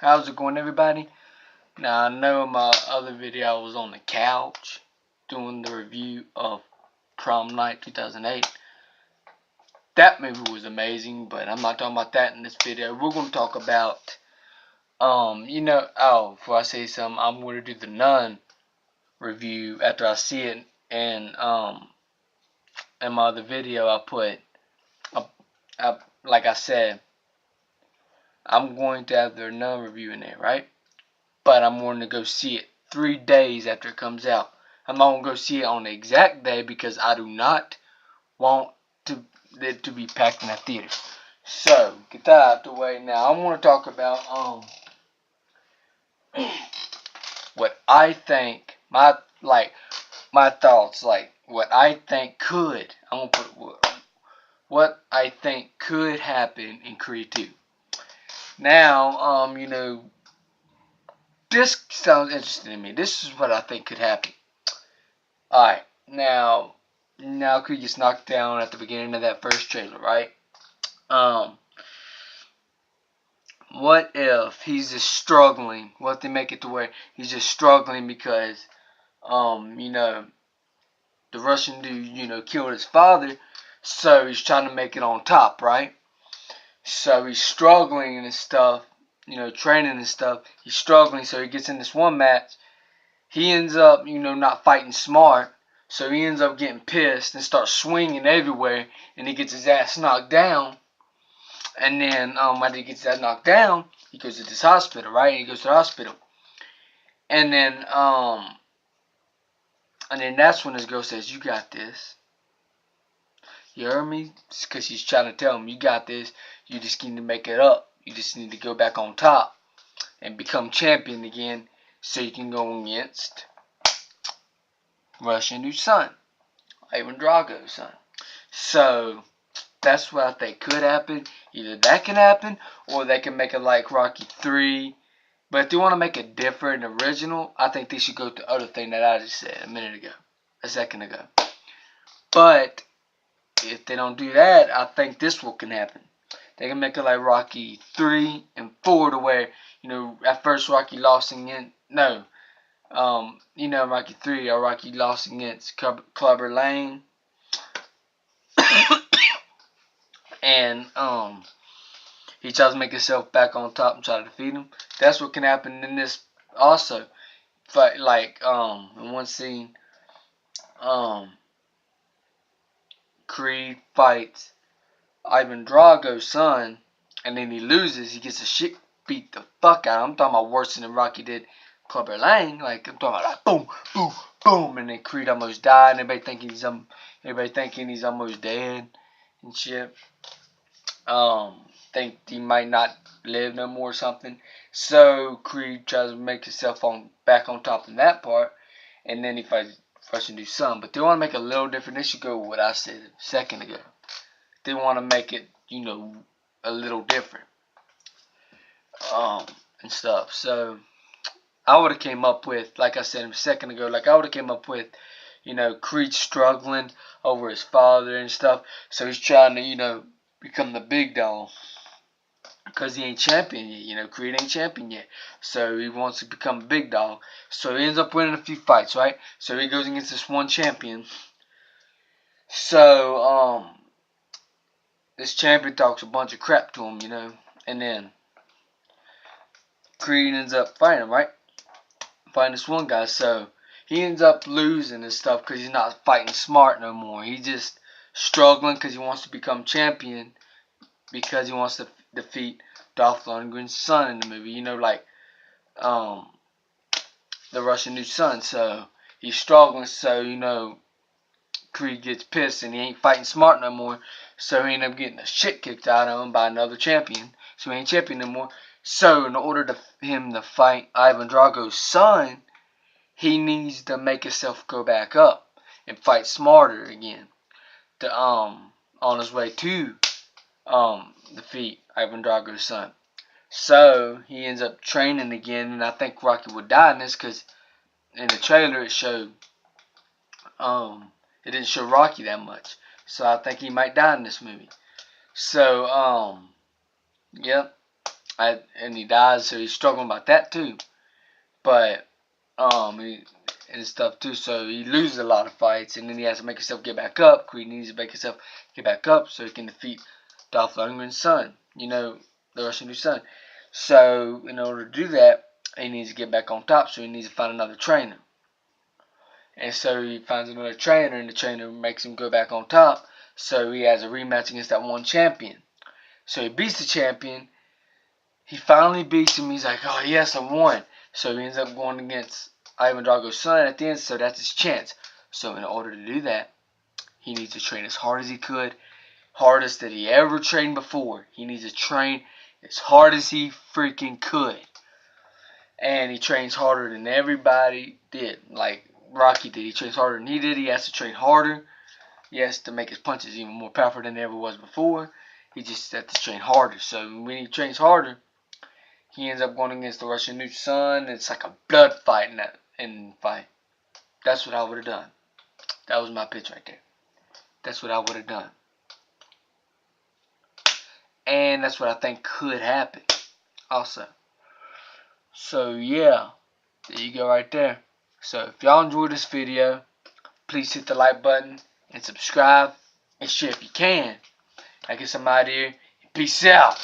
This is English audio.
How's it going, everybody? Now, I know in my other video I was on the couch doing the review of Prom Night 2008. That movie was amazing, but I'm not talking about that in this video. We're going to talk about, before I say something, I'm going to do the Nun review after I see it. And, in my other video, like I said, I'm going to have the Nun review in there, right? But I'm going to go see it 3 days after it comes out. I'm not going to go see it on the exact day because I do not want it to be packed in that theater. So, get that out the way. Now, I want to talk about what I think, my thoughts, like what I think could. I'm going to put what I think could happen in Creed 2. Now, this sounds interesting to me. This is what I think could happen. Alright, now Creed gets knocked down at the beginning of that first trailer, right? What if he's just struggling? What if they make it to where he's just struggling because, the Russian dude, killed his father, so he's trying to make it on top, right? So he's struggling and stuff, training and stuff. He's struggling, so he gets in this one match. He ends up, not fighting smart. So he ends up getting pissed and starts swinging everywhere, and he gets his ass knocked down. And then after he gets that knocked down, he goes to this hospital, right? He goes to the hospital, and then that's when this girl says, "You got this." You heard me? Because she's trying to tell him, "You got this. You just need to make it up. You just need to go back on top and become champion again, so you can go against Russian new son, Ivan Drago's son." So that's what I think could happen. Either that can happen, or they can make it like Rocky 3. But if they want to make it different and original, I think they should go with the other thing that I just said a second ago. But if they don't do that, I think this one can happen. They can make it like Rocky 3 and 4 to where, at first Rocky lost against, Rocky 3 or Rocky lost against Clubber Lang. And he tries to make himself back on top and try to defeat him. That's what can happen in this also. But like in one scene, Creed fights Ivan Drago's son, and then he loses. He gets the shit beat the fuck out of him. I'm talking about worse than Rocky did Clubber Lang. Like I'm talking about like boom, boom, boom, and then Creed almost died. And everybody thinking he's almost dead and shit. Think he might not live no more or something. So Creed tries to make himself back on top in that part, and then he fights Russian dude's son. But they want to make it a little different. They should go with what I said a second ago. They want to make it, a little different, and stuff. So I would have came up with, like I said a second ago, like I would have came up with, Creed struggling over his father and stuff. So he's trying to, become the big dog. Because he ain't champion yet, Creed ain't champion yet. So he wants to become a big dog. So he ends up winning a few fights, right? So he goes against this one champion. So, this champion talks a bunch of crap to him, and then Creed ends up fighting him, right? Fighting this one guy. So he ends up losing and stuff because he's not fighting smart no more. He's just struggling because he wants to become champion because he wants to defeat Dolph Lundgren's son in the movie. Like the Russian new son. So he's struggling. So Creed gets pissed and he ain't fighting smart no more. So he ended up getting the shit kicked out of him by another champion. So he ain't champion no more. So in order to him to fight Ivan Drago's son, he needs to make himself go back up and fight smarter again. To on his way to defeat Ivan Drago's son. So he ends up training again, and I think Rocky would die in this because in the trailer it showed it didn't show Rocky that much. So I think he might die in this movie. So yep. and he dies, so he's struggling about that too. But and stuff too. So he loses a lot of fights, and then he has to make himself get back up. Creed needs to make himself get back up so he can defeat Dolph Lundgren's son. The Russian dude's son. So in order to do that, he needs to get back on top. So he needs to find another trainer. And so he finds another trainer, and the trainer makes him go back on top. So he has a rematch against that one champion. So he beats the champion. He finally beats him. He's like, oh yes, I won. So he ends up going against Ivan Drago's son at the end. So that's his chance. So in order to do that, he needs to train as hard as he could. Hardest that he ever trained before. He needs to train as hard as he freaking could. And he trains harder than everybody did. Like Rocky did. He trains harder than he did. He has to train harder. He has to make his punches even more powerful than he ever was before. He just has to train harder. So when he trains harder, he ends up going against the Russian dude's son. It's like a blood fight in fight. That's what I would have done. That was my pitch right there. That's what I would have done. And that's what I think could happen also. So yeah, there you go right there. So if y'all enjoyed this video, please hit the like button and subscribe and share if you can. I get some idea. Peace out.